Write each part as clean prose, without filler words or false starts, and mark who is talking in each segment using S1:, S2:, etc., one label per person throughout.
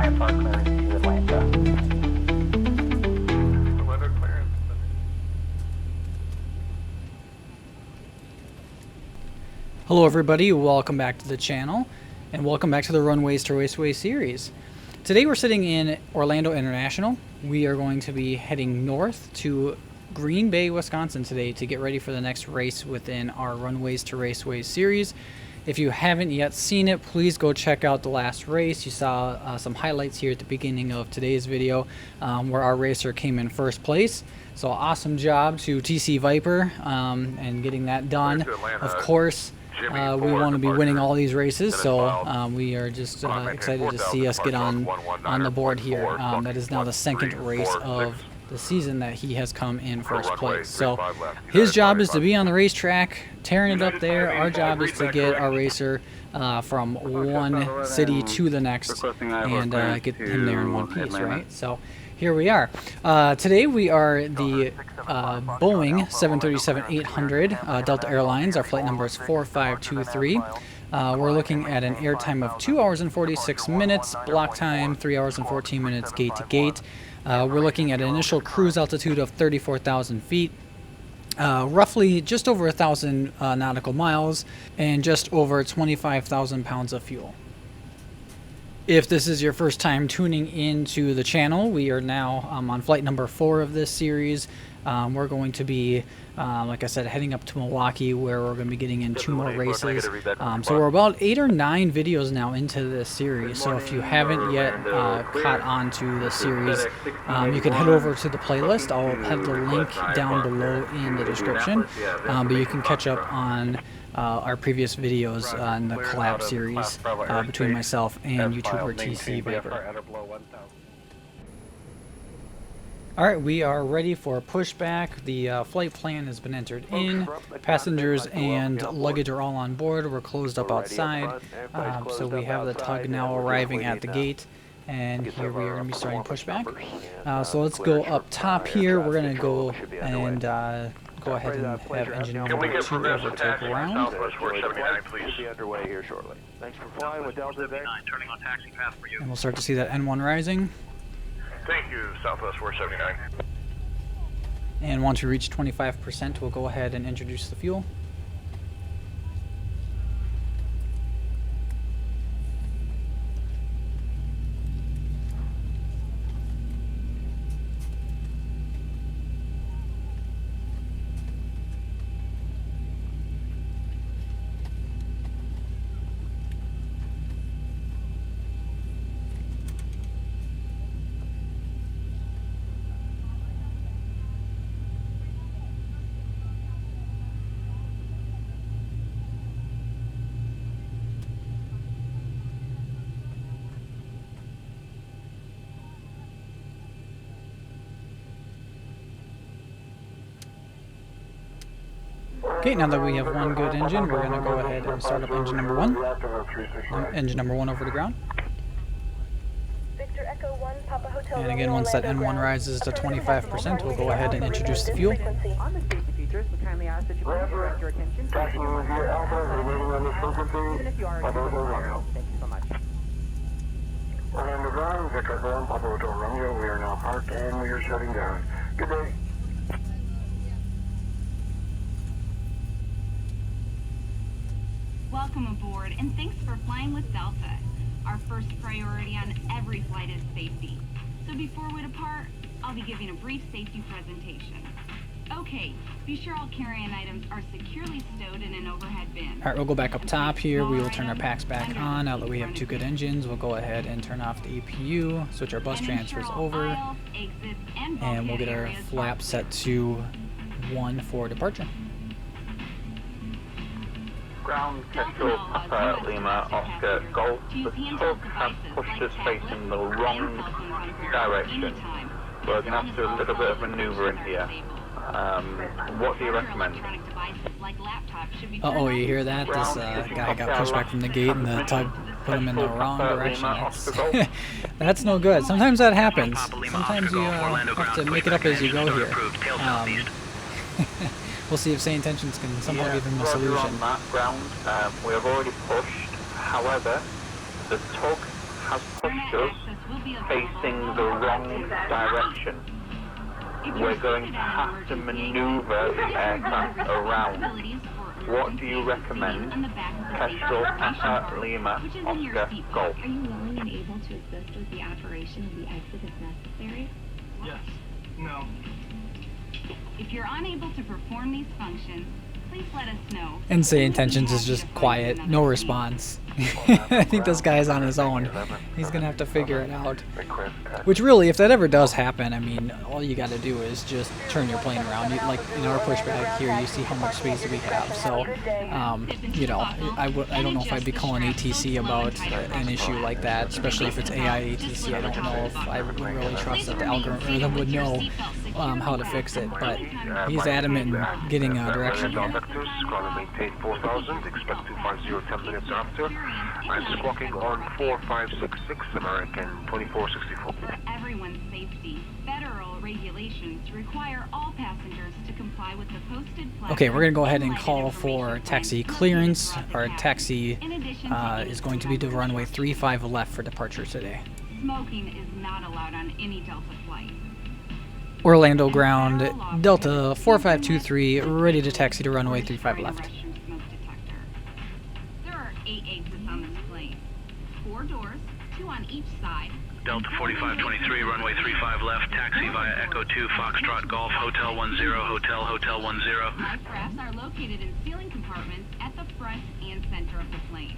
S1: IFR clearance to Atlanta.
S2: Weather clearance.
S3: Hello everybody, welcome back to the channel, and welcome back to the Runways to Raceways series. Today we're sitting in Orlando International. We are going to be heading north to Green Bay, Wisconsin today to get ready for the next race within our Runways to Raceways series. If you haven't yet seen it, please go check out the last race. You saw some highlights here at the beginning of today's video where our racer came in first place. So awesome job to TC Viper and getting that done. Of course, we want to be winning all these races, so we are just excited to see us get on the board here. That is now the second race of the season that he has come in first place. So his job is to be on the racetrack, tearing it up there. Our job is to get our racer from one city to the next and get him there in one piece, right? So here we are. Today we are the Boeing 737-800 Delta Airlines. Our flight number is 4523. We're looking at an air time of 2 hours and 46 minutes, block time 3 hours and 14 minutes gate to gate. We're looking at an initial cruise altitude of 34,000 feet, roughly just over 1,000 nautical miles, and just over 25,000 pounds of fuel. If this is your first time tuning into the channel, we are now on flight number 4 of this series. We're going to be, like I said, heading up to Milwaukee, where we're going to be getting in 2 more races. So we're about 8 or 9 videos now into this series. So if you haven't yet caught on to the series, you can head over to the playlist. I'll have the link down below in the description. But you can catch up on our previous videos on the collab series between myself and YouTuber TC Viper. Alright, we are ready for pushback. The flight plan has been entered in. Passengers and luggage are all on board. We're closed up outside. So we have the tug now arriving at the gate. And here we are going to be starting pushback. So let's go up top here. We're going to go and go ahead and have engine number 2 overtake ground.
S2: We'll be underway here shortly. Thanks for flying with Delta today.
S4: Turning on taxi path for you.
S3: And we'll start to see that N1 rising.
S2: Thank you, Southwest 479.
S3: And once we reach 25%, we'll go ahead and introduce the fuel. Okay, now that we have one good engine, we're going to go ahead and start up engine number 1. Engine number 1 over to ground. And again, once that N1 rises to 25%, we'll go ahead and introduce the fuel.
S5: On the safety features, we kindly ask that you please direct your attention to the even if you are Thank you so much.
S6: Orlando ground, Victor Brown, Papa Hotel Romeo. We are now parked and we are shutting down. Good day.
S7: Welcome aboard, and thanks for flying with Delta. Our first priority on every flight is safety. So before we depart, I'll be giving a brief safety presentation. Okay, be sure all carry-on items are securely stowed in an overhead bin.
S3: Alright, we'll go back up top here. We will turn our packs back on. Now that we have 2 good engines, we'll go ahead and turn off the EPU, switch our bus transfers over, and we'll get our flap set to 1 for departure.
S4: Ground Central Papa Lima Oscar Golf. The tug has pushed us facing the wrong direction. We're going to have to do a little bit of manoeuvring here. What do you recommend?
S3: Uh-oh, you hear that? This guy got pushed back from the gate and the tug put him in the wrong direction. That's no good. Sometimes that happens. Sometimes you have to make it up as you go here. We'll see if sane tensions can somehow give him a solution.
S4: On that ground, we have already pushed. However, the tug has pushed us
S7: will be available
S4: facing the wrong direction. We're going to have to maneuver the aircraft around. What do you recommend? Kestrel, Papa, Lima, Oscar, Golf.
S1: Are you willing and able to assist with the operation of the exit if necessary?
S6: Yes. No.
S7: If you're unable to perform these functions, please let us know.
S3: And Say Intentions is just quiet, no response. I think this guy's on his own. He's gonna have to figure it out. Which really, if that ever does happen, I mean, all you gotta do is just turn your plane around. Like in our pushback here, you see how much space we have. So, you know, I don't know if I'd be calling ATC about an issue like that, especially if it's AI ATC. I don't know if I would really trust that the algorithm would know how to fix it. But he's adamant in getting a direction here.
S6: Maintain 4,000, expect 250 10 minutes after. I'm squawking on 4566 American 2464.
S7: For everyone's safety, federal regulations require all passengers to comply with the posted flag.
S3: Okay, we're going to go ahead and call for taxi clearance. Our taxi is going to be to runway 35 left for departure today.
S7: Smoking is not allowed on any Delta flight.
S3: Orlando ground, Delta 4523, ready to taxi to runway 35 left.
S7: There are 8 exits on this plane. 4 doors, 2 on each side.
S8: Delta 4523, runway 35 left, taxi via Echo 2, Foxtrot Golf, Hotel 10, Hotel 10.
S7: Life rafts are located in ceiling compartments at the front and center of the plane.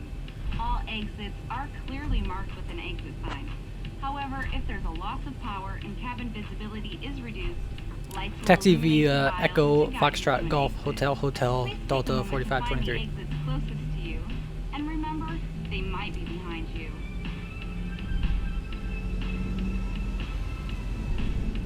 S7: All exits are clearly marked with an exit sign. However, if there's a loss of power and cabin visibility is reduced, lights will
S3: Taxi
S7: illuminate
S3: via
S7: the
S3: Echo,
S7: dials to guide
S3: Foxtrot
S7: you
S3: Golf,
S7: to an
S3: Hotel,
S7: exit.
S3: Hotel,
S7: Please take a
S3: Delta
S7: moment to find the
S3: 4523.
S7: exits closest to you, and remember, they might be behind you.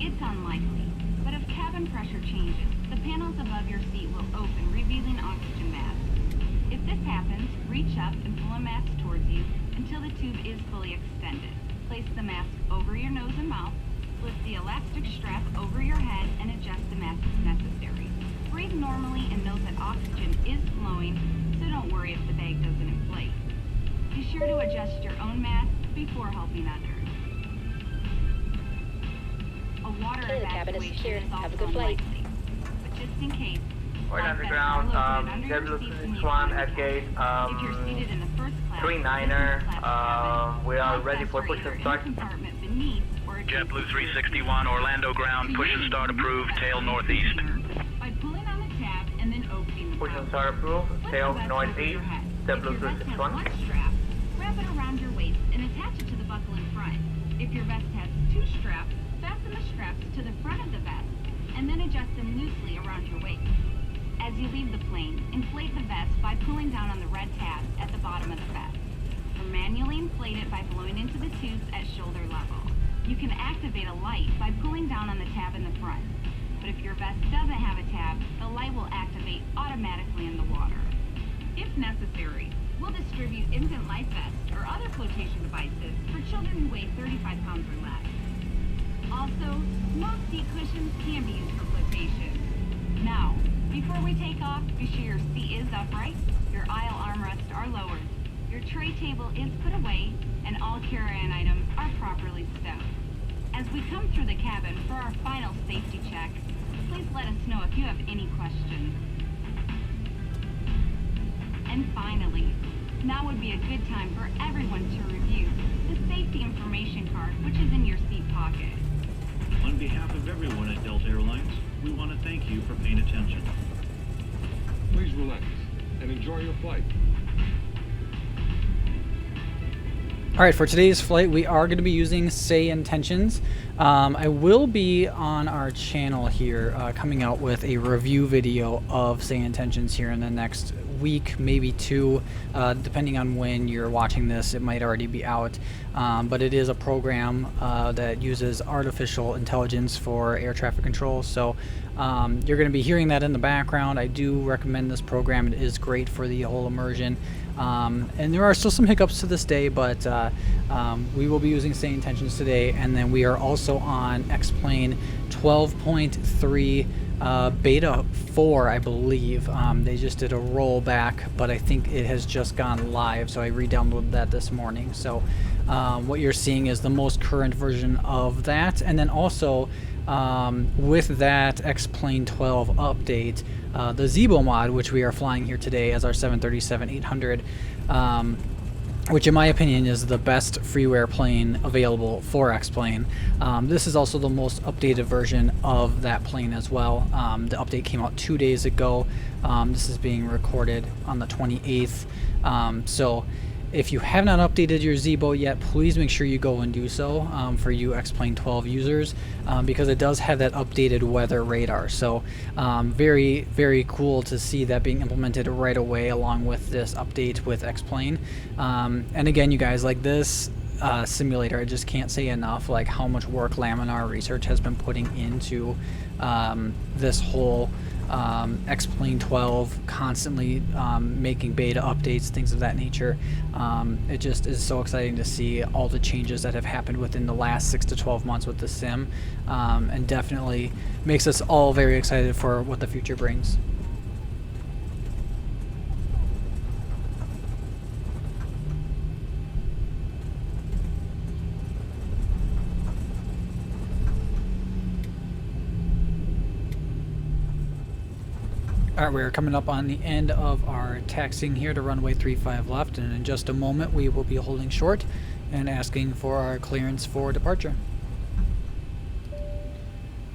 S7: It's unlikely, but if cabin pressure changes, the panels above your seat will open, revealing oxygen masks. If this happens, reach up and pull a mask towards you until the tube is fully extended. Place the mask over your nose and mouth, slip the elastic strap over your head, and adjust the mask as necessary. Breathe normally and note that oxygen is flowing, so don't worry if the bag doesn't inflate. Be sure to adjust your own mask before helping others. A water
S1: Okay, the cabin is
S7: evacuation
S1: secured.
S7: is
S1: Have a
S7: also
S1: good flight.
S7: unlikely. But just in case,
S4: We're
S7: life
S4: underground,
S7: vests are located under your seats in the
S4: Swan
S7: economy
S4: at gate,
S7: class. If you're seated in the first class,
S4: 39er,
S7: business class cabin,
S4: we are
S7: life
S4: ready
S7: vests
S4: for
S7: are
S4: push
S7: either
S4: and
S7: in
S4: start.
S7: the compartment beneath or adjacent
S8: JetBlue
S7: to
S8: 361, Orlando ground, push and start approved, tail northeast.
S7: by pulling on the tab and then opening the
S4: Push and
S7: pouch.
S4: start approved,
S7: Flip
S4: tail
S7: the vest over
S4: northeast,
S7: your head.
S4: JetBlue
S7: If your vest has
S4: 361.
S7: one strap, wrap it around your waist and attach it to the buckle in front. If your vest has 2 straps, fasten the straps to the front of the vest and then adjust them loosely around your waist. As you leave the plane, inflate the vest by pulling down on the red tabs at the bottom of the vest. Or manually inflate it by blowing into the tubes at shoulder level. You can activate a light by pulling down on the tab in the front. But if your vest doesn't have a tab, the light will activate automatically in the water. If necessary, we'll distribute infant life vests or other flotation devices for children who weigh 35 pounds or less. Also, most seat cushions can be used for flotation. Now, before we take off, be sure your seat is upright, your aisle armrests are lowered, your tray table is put away, and all carry-on items are properly stowed. As we come through the cabin for our final safety check, please let us know if you have any questions. And finally, now would be a good time for everyone to review the safety information card, which is in your seat pocket.
S9: On behalf of everyone at Delta Airlines, we want to thank you for paying attention.
S10: Please relax and enjoy your flight.
S3: Alright, for today's flight, we are going to be using Say Intentions. I will be on our channel here coming out with a review video of Say Intentions here in the next week, maybe 2, depending on when you're watching this. It might already be out, but it is a program that uses artificial intelligence for air traffic control, so you're going to be hearing that in the background. I do recommend this program. It is great for the whole immersion, and there are still some hiccups to this day, but we will be using Say Intentions today, and then we are also on X-Plane 12.3 beta 4, I believe. They just did a rollback, but I think it has just gone live, so I re-downloaded that this morning. So what you're seeing is the most current version of that. And then also with that X-Plane 12 update, the Zibomod, which we are flying here today as our 737-800, which in my opinion is the best freeware plane available for X-Plane. This is also the most updated version of that plane as well. The update came out 2 days ago. This is being recorded on the 28th. So if you have not updated your Zibo yet, please make sure you go and do so for you X-Plane 12 users, because it does have that updated weather radar. So very, very cool to see that being implemented right away along with this update with X-Plane. And again, you guys, like this simulator, I just can't say enough like how much work Laminar Research has been putting into this whole X-Plane 12, constantly making beta updates, things of that nature. It just is so exciting to see all the changes that have happened within the last 6 to 12 months with the sim, and definitely makes us all very excited for what the future brings. Alright, we're coming up on the end of our taxiing here to runway 35 left, and in just a moment we will be holding short and asking for our clearance for departure.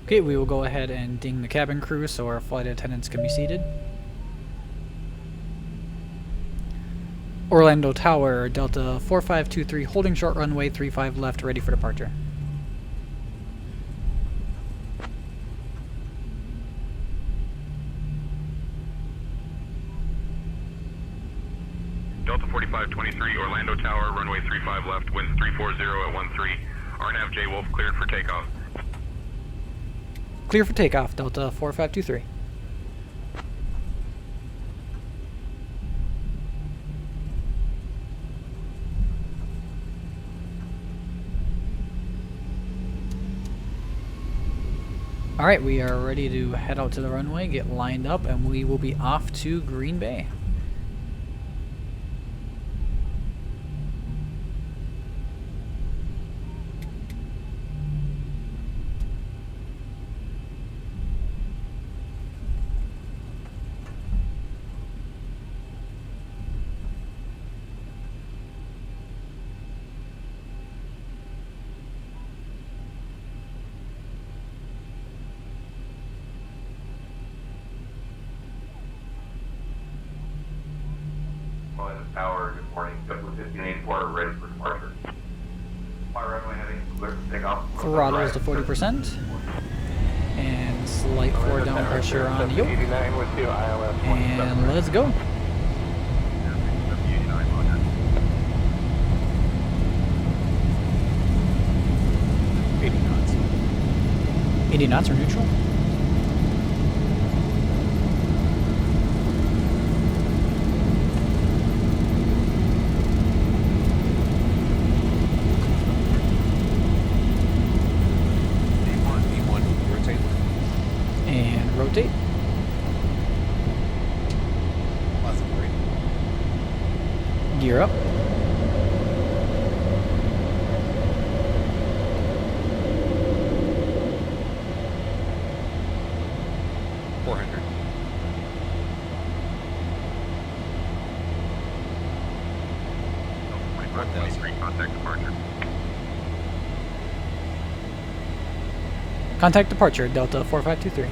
S3: Okay, we will go ahead and ding the cabin crew so our flight attendants can be seated. Orlando Tower, Delta 4523, holding short runway 35 left, ready for departure.
S11: Delta 4523, Orlando Tower, runway 35 left, wind 340 at 13. RNAV J Wolf cleared for takeoff.
S3: Clear for takeoff, Delta 4523. Alright, we are ready to head out to the runway, get lined up, and we will be off to Green Bay.
S11: Tower, good morning. Delta 1584, ready for departure. My runway heading clear for takeoff.
S3: Throttle is to 40%. And slight forward down pressure on the yoke. And let's go. knots. 80 knots or neutral? Rotate. Gear up. Contact departure, Delta 4523.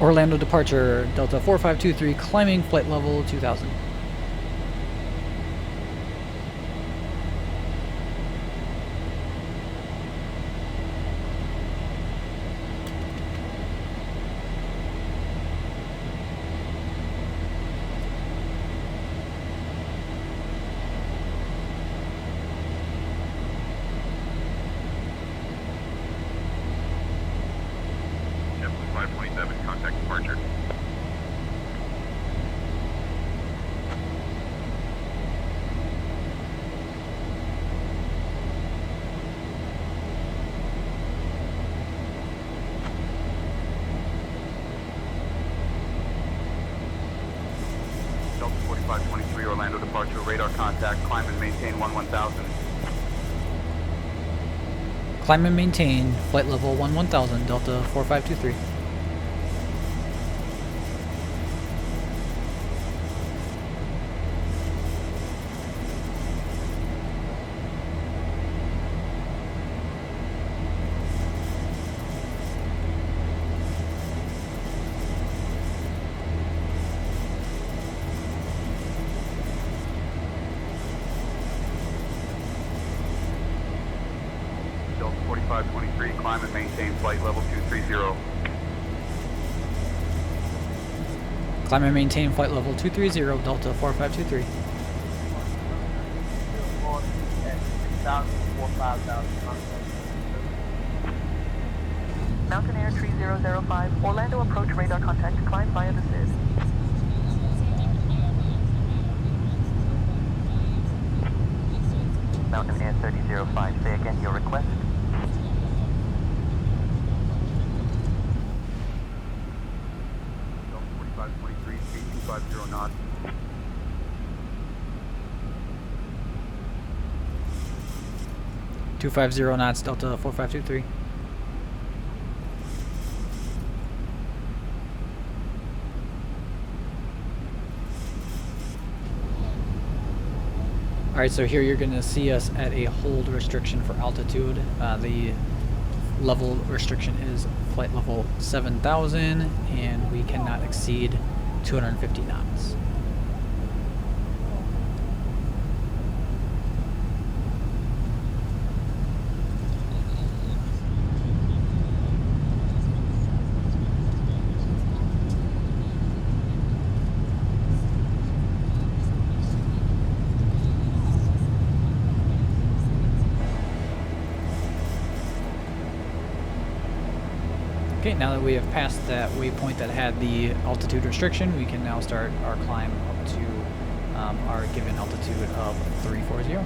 S3: Orlando departure, Delta 4523, climbing flight level 2000.
S4: contact. Climb and maintain 1000.
S3: Climb and maintain flight level 1000, Delta 4523.
S4: Delta 4523, climb and maintain flight level 230.
S3: Climb and maintain flight level 230, Delta 4523.
S5: Mountain Air 3005, Orlando approach radar contact, climb via the SIS. Mountain Air 3005, say again your request.
S4: Delta 4523, speed 250 knots.
S3: .250 knots, Delta 4523. Alright, so here you're going to see us at a hold restriction for altitude. The level restriction is flight level 7,000, and we cannot exceed 250 knots. Okay, now that we have passed that waypoint that had the altitude restriction, we can now start our climb up to our given altitude of 340.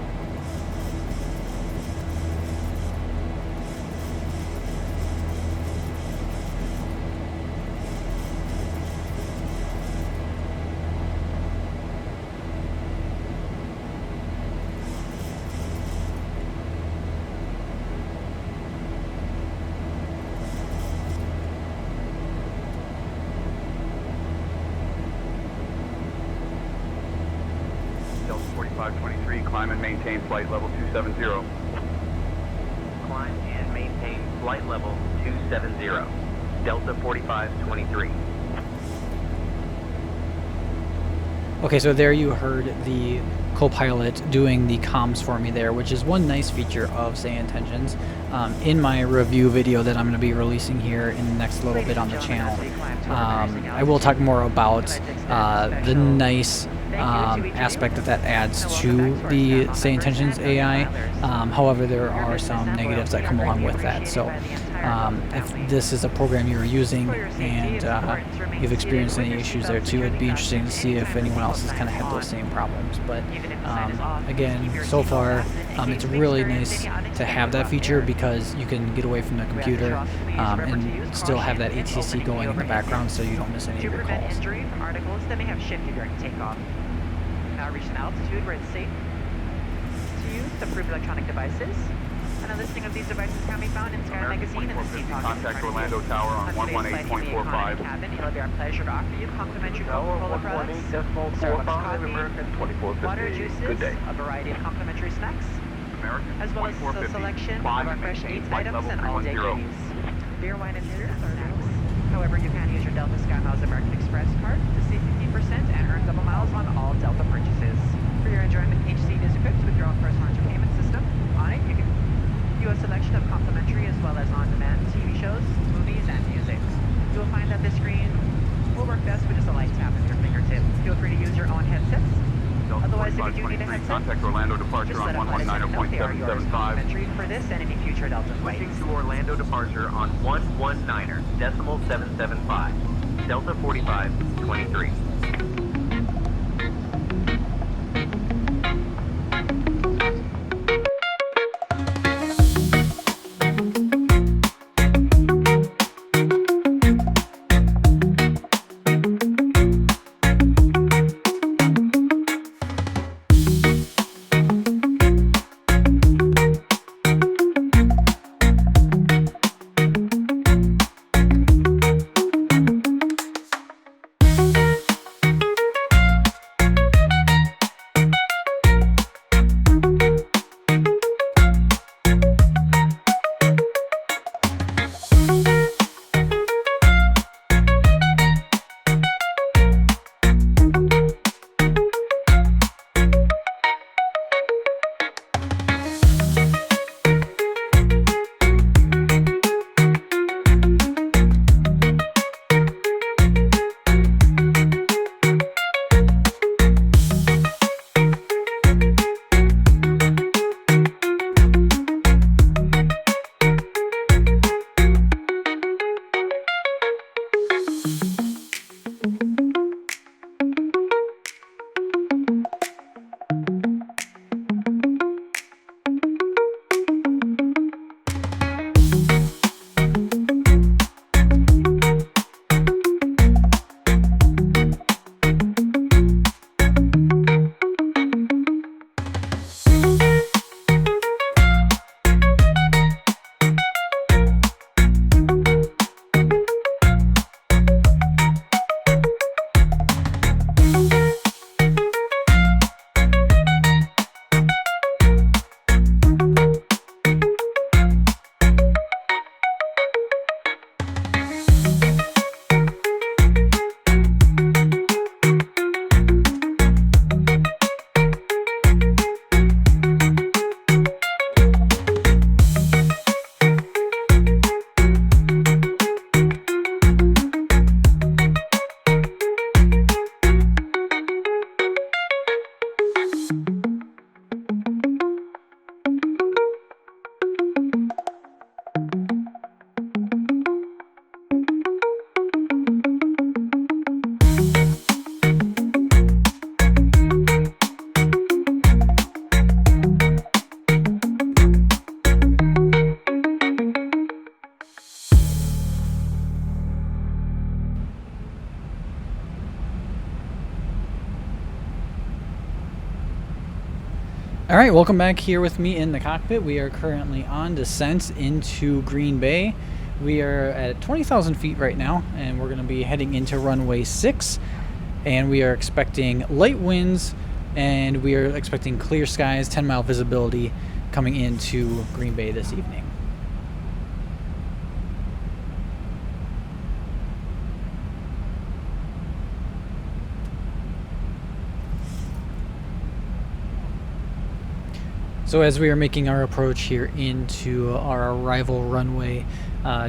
S4: Delta 4523, climb and maintain flight level 270.
S12: Climb and maintain flight level 270. Delta 4523.
S3: Okay, so there you heard the co-pilot doing the comms for me there, which is one nice feature of Say Intentions. In my review video that I'm going to be releasing here in the next little bit on the channel, I will talk more about the nice aspect that adds to the Say Intentions AI. However, there are some negatives that come along with that. So if this is a program you're using and you've experienced any issues there too, it'd be interesting to see if anyone else has kind of had those same problems. But again, so far it's really nice to have that feature because you can get away from the computer and still have that ATC going in the background so you don't miss any of your calls.
S5: Injury from articles that may have shifted during takeoff. Now reach an altitude where it's safe to use approved electronic devices. And a listing of these devices can be found in Sky Magazine and the seat pocket.
S4: Contact Orlando Tower on 118.45.
S5: Cabin, it'll be our pleasure to offer you complimentary Coca-Cola products, Starbucks coffee, water, juices, a variety of complimentary snacks, as well as a selection of our fresh eats items and all-day goodies. Beer, wine, and desserts are next. However, you can use your Delta SkyMiles American Express card to save 15% and earn double miles on all Delta purchases. For your enjoyment, each seat is equipped with your own personal entertainment system. On it, you can view a selection of complimentary as well as on-demand TV shows, movies, and music. You will find that this screen will work best with just a light tap of your fingertip. Feel free to use your own headsets. Otherwise, if you do need a headset,
S4: contact Orlando departure
S5: just
S4: on
S5: let us know they are yours
S4: 119.775.
S5: complimentary for this and any future Delta flights.
S12: Switching to Orlando departure on 119.775. Delta 4523.
S3: All right, welcome back here with me in the cockpit. We are currently on descent into Green Bay. We are at 20,000 feet right now, and we're going to be heading into runway 6. And we are expecting light winds, and we are expecting clear skies, 10-mile visibility coming into Green Bay this evening. So as we are making our approach here into our arrival runway,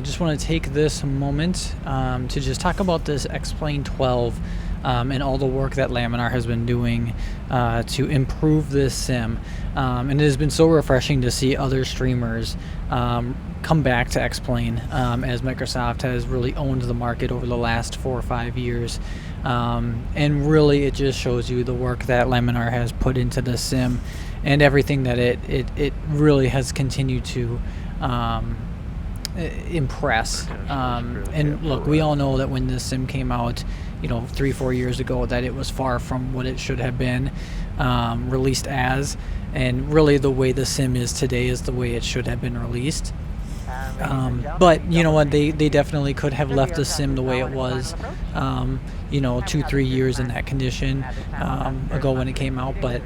S3: just want to take this moment to just talk about this X-Plane 12 and all the work that Laminar has been doing to improve this sim. And it has been so refreshing to see other streamers come back to X-Plane as Microsoft has really owned the market over the last 4 or 5 years. And really it just shows you the work that Laminar has put into the sim and everything that it really has continued to impress. And look, we all know that when this sim came out, 3-4 years ago, that it was far from what it should have been released as, and really the way the sim is today is the way it should have been released. But you know what, they definitely could have left the sim the way it was 2-3 years in that condition ago when it came out. But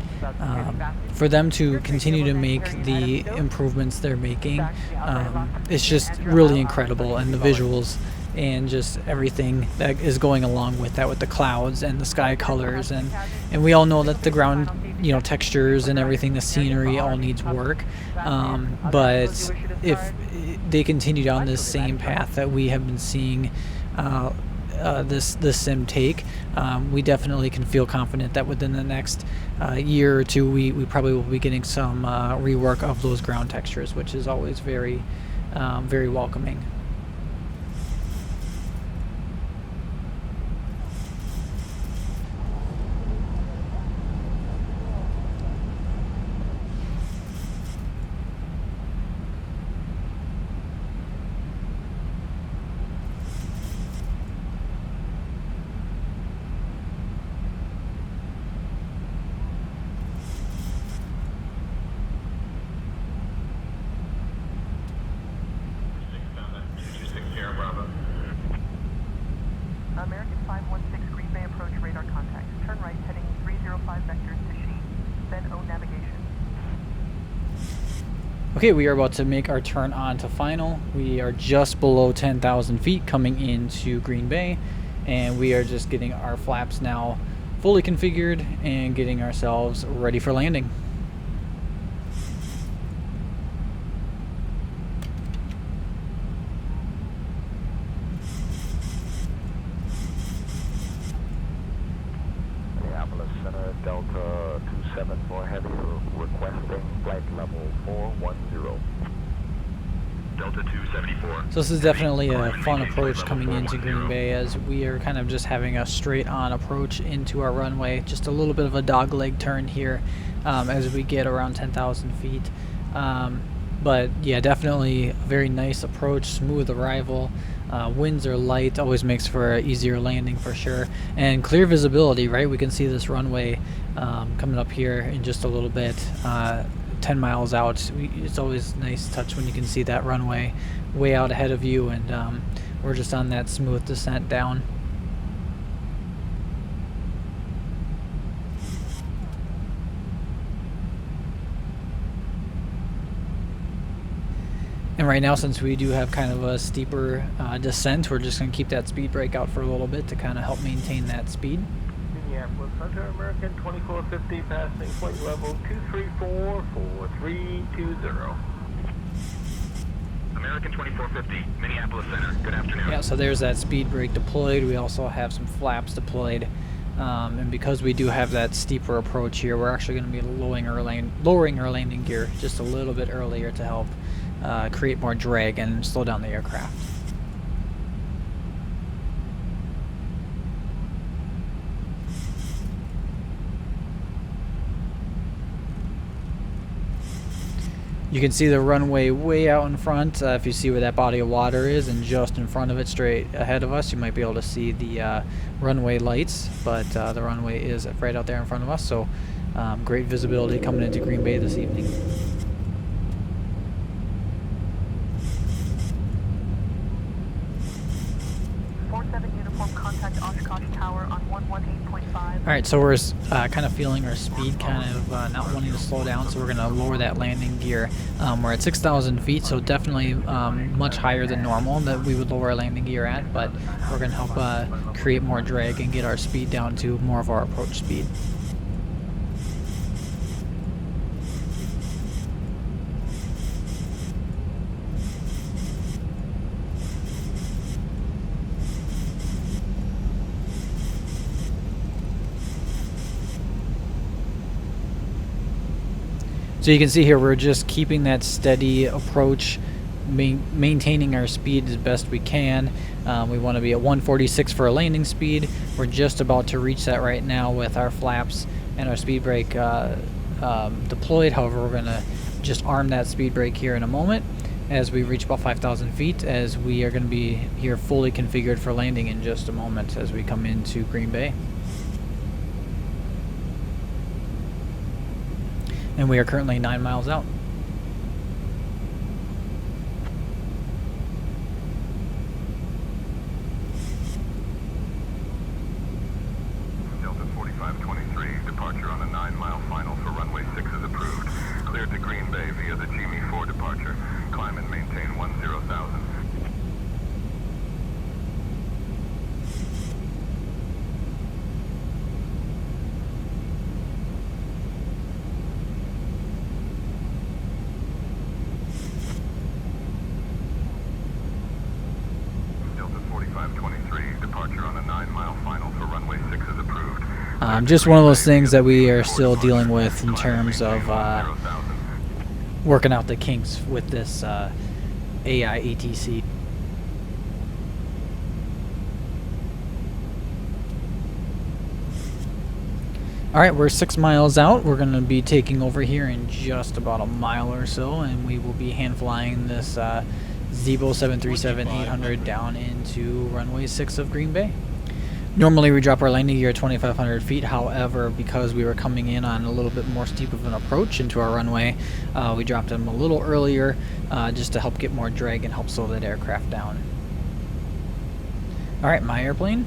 S3: for them to continue to make the improvements they're making, it's just really incredible. And the visuals and just everything that is going along with that, with the clouds and the sky colors, and we all know that the ground textures and everything, the scenery all needs work, but if they continue down this same path that we have been seeing this sim take, we definitely can feel confident that within the next year or two we probably will be getting some rework of those ground textures, which is always very very welcoming.
S5: American 516 Green Bay approach radar contact. Turn right heading 305 vectors to Sheen. Then O navigation.
S3: Okay, we are about to make our turn on to final. We are just below 10,000 feet coming into Green Bay, and we are just getting our flaps now fully configured and getting ourselves ready for landing.
S2: Delta 274 Heavy requesting flight level 410.
S11: Delta 274.
S3: So this is definitely a fun approach coming into Green Bay, as we are kind of just having a straight on approach into our runway. Just a little bit of a dog leg turn here as we get around 10,000 feet. But yeah, definitely a very nice approach, smooth arrival. Winds are light, always makes for an easier landing for sure. And clear visibility, right? We can see this runway coming up here in just a little bit, 10 miles out. It's always a nice touch when you can see that runway way out ahead of you, and we're just on that smooth descent down. And right now, since we do have kind of a steeper descent, we're just going to keep that speed brake out for a little bit to kind of help maintain that speed.
S2: Minneapolis Hunter, American 2450, passing flight level 234-4320.
S11: American 2450, Minneapolis Center. Good afternoon.
S3: Yeah, so there's that speed brake deployed. We also have some flaps deployed. And because we do have that steeper approach here, we're actually going to be lowering our landing gear just a little bit earlier to help create more drag and slow down the aircraft. You can see the runway way out in front. If you see where that body of water is, and just in front of it, straight ahead of us, you might be able to see the runway lights. But the runway is right out there in front of us, so Great visibility coming into Green Bay this evening. Alright, so we're kind of feeling our speed, kind of not wanting to slow down, so we're going to lower that landing gear. We're at 6,000 feet, so definitely much higher than normal that we would lower our landing gear at, but we're going to help create more drag and get our speed down to more of our approach speed. So you can see here we're just keeping that steady approach, maintaining our speed as best we can. We want to be at 146 for a landing speed. We're just about to reach that right now with our flaps and our speed brake deployed. However, we're going to just arm that speed brake here in a moment as we reach about 5,000 feet, as we are going to be here fully configured for landing in just a moment as we come into Green Bay. And we are currently 9 miles out.
S11: Delta 4523, departure on a 9-mile final for runway 6 is approved. Cleared to Green Bay via the Jimmy 4 departure. Climb and maintain 10,000.
S3: Just one of those things that we are still dealing with in terms of working out the kinks with this AI ATC. Alright, we're 6 miles out. We're going to be taking over here in just about a mile or so, and we will be hand flying this Zibomod 737-800 down into runway 6 of Green Bay. Normally we drop our landing gear at 2,500 feet, however, because we were coming in on a little bit more steep of an approach into our runway, we dropped them a little earlier just to help get more drag and help slow that aircraft down. Alright, my airplane.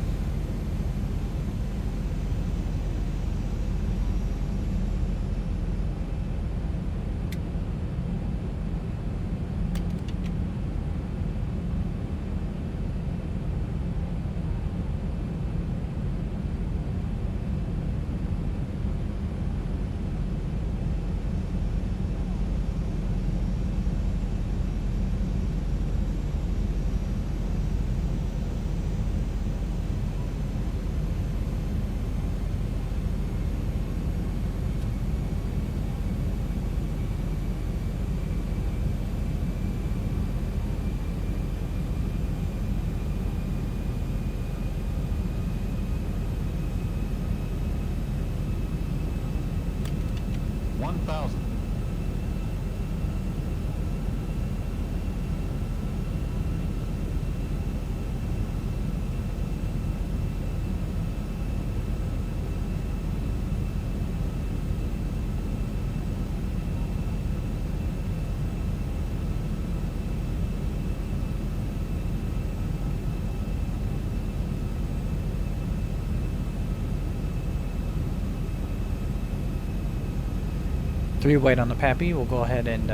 S3: Three white on the Pappy. We'll go ahead and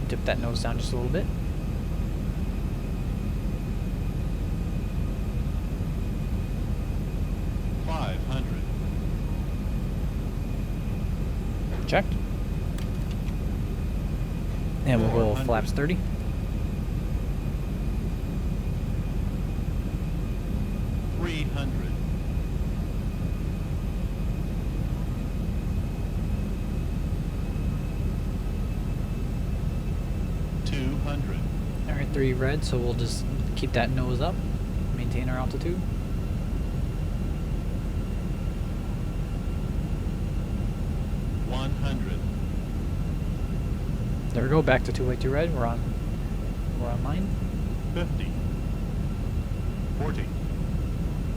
S3: dip that nose down just a little bit. Checked. And we'll go flaps 30. Alright, 3 red, so we'll just keep that nose up, maintain our altitude. There we go, back to 2 white, 2 red. We're on line.
S13: 50, 40,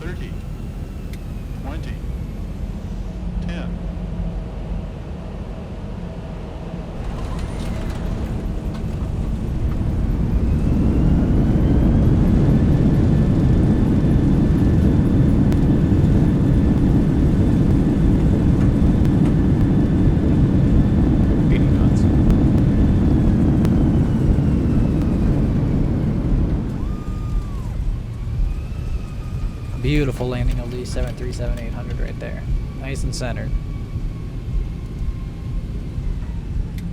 S13: 30, 20, 10,
S3: Beautiful landing of the 737-800 right there. Nice and centered.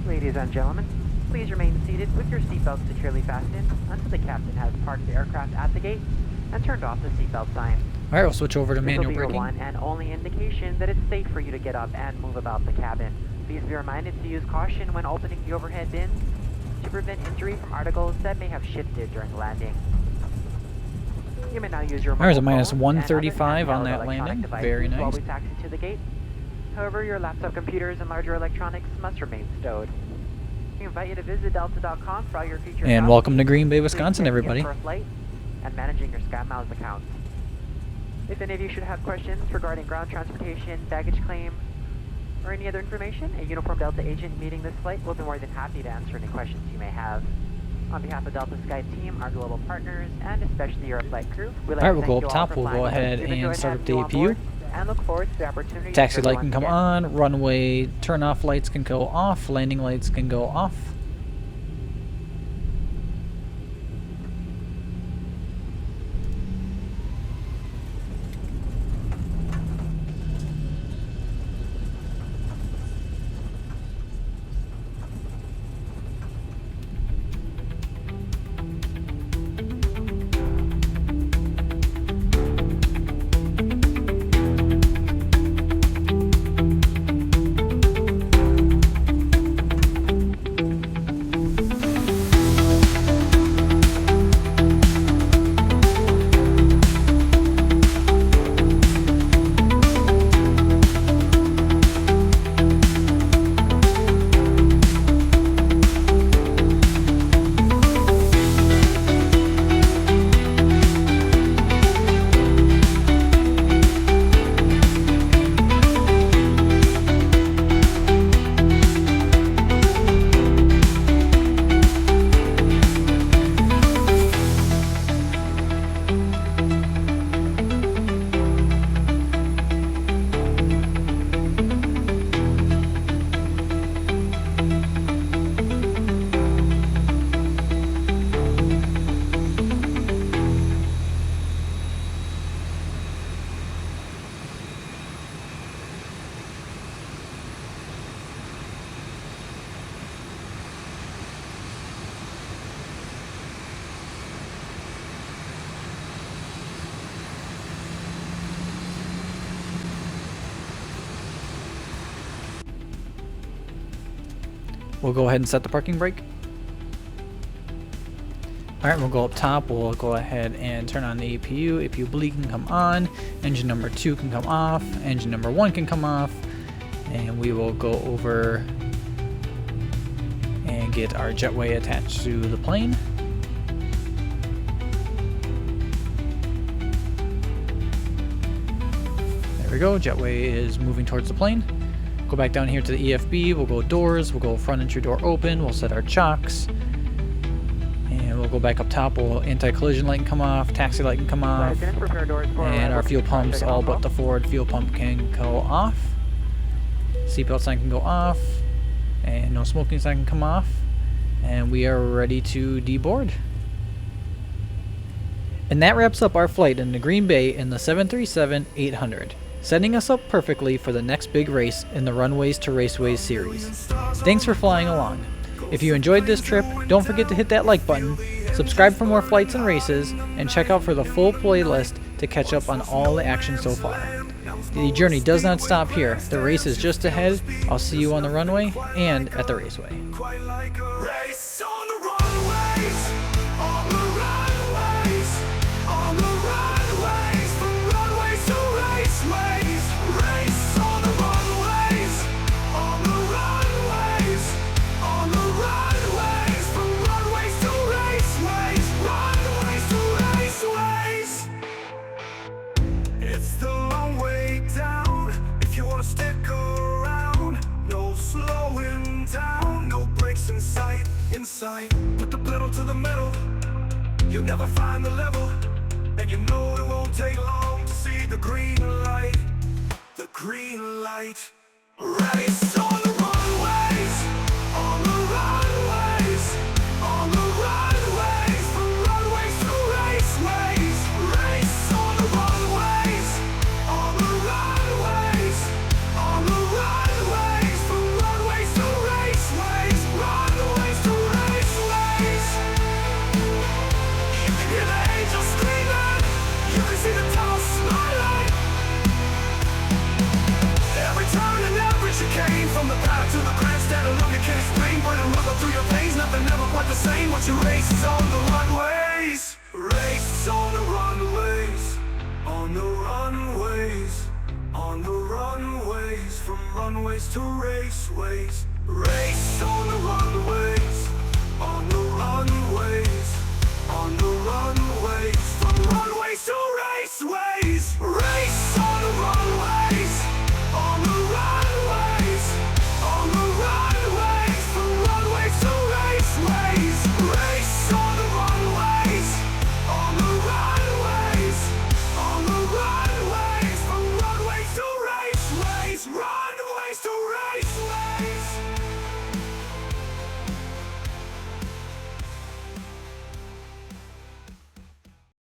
S5: Ladies and gentlemen, please remain seated with your seatbelts securely fastened until the captain has parked the aircraft at the gate and turned off the seatbelt sign.
S3: All right, we'll switch over to
S5: This will
S3: manual
S5: be your
S3: braking.
S5: one and only indication that it's safe for you to get up and move about the cabin. Please be reminded to use caution when opening the overhead bins to prevent injury from articles that may have shifted during landing. You may now use your
S3: There's a
S5: mobile
S3: minus
S5: phone
S3: 135
S5: and
S3: on
S5: other
S3: that
S5: electronic
S3: landing.
S5: devices
S3: Very
S5: while
S3: nice.
S5: we taxi to the gate. However, your laptop computers and larger electronics must remain stowed. We invite you to visit delta.com for all your future
S3: And
S5: jobs,
S3: welcome to Green Bay, Wisconsin,
S5: including
S3: everybody.
S5: for a flight and managing your SkyMiles accounts. If any of you should have questions regarding ground transportation, baggage claim, or any other information, a uniformed Delta agent meeting this flight will be more than happy to answer any questions you may have. On behalf of Delta Sky Team, our global partners, and especially your flight crew, we'd like
S3: All right,
S5: to
S3: we'll
S5: thank
S3: go
S5: you
S3: up
S5: all
S3: top.
S5: for
S3: We'll
S5: flying
S3: go
S5: with us.
S3: ahead
S5: We've
S3: and
S5: enjoyed
S3: start up
S5: having
S3: the
S5: you on
S3: APU.
S5: board and look forward to the opportunity to
S3: Taxi
S5: serve
S3: light
S5: you
S3: can
S5: once
S3: come
S5: again.
S3: on. Runway turn off lights can go off. Landing lights can go off. We'll go ahead and set the parking brake. Alright, we'll go up top. We'll go ahead and turn on the APU. APU bleed can come on. Engine number 2 can come off. Engine number 1 can come off. And we will go over and get our jetway attached to the plane. There we go. Jetway is moving towards the plane. Go back down here to the EFB. We'll go doors. We'll go front entry door open. We'll set our chocks. And we'll go back up top. We'll anti-collision light can come off. Taxi light can come off. And our fuel pumps, all but the forward fuel pump, can go off. Seatbelt sign can go off. And no smoking sign can come off. And we are ready to deboard. And that wraps up our flight into Green Bay in the 737-800. Setting us up perfectly for the next big race in the Runways to Raceways series. Thanks for flying along. If you enjoyed this trip, don't forget to hit that like button, subscribe for more flights and races, and check out for the full playlist to catch up on all the action so far. The journey does not stop here. The race is just ahead. I'll see you on the runway and at the raceway.
S14: Put the pedal to the metal. You'll never find the level, and you know it won't take long to see the green light. The green light. Race on the runways, on the runways, on the runways, from runways to raceways. Race on the runways. but the same. Watch your races on the runways. Race on the runways. On the runways. On the runways. From runways to raceways. Race on the runways. On the runways.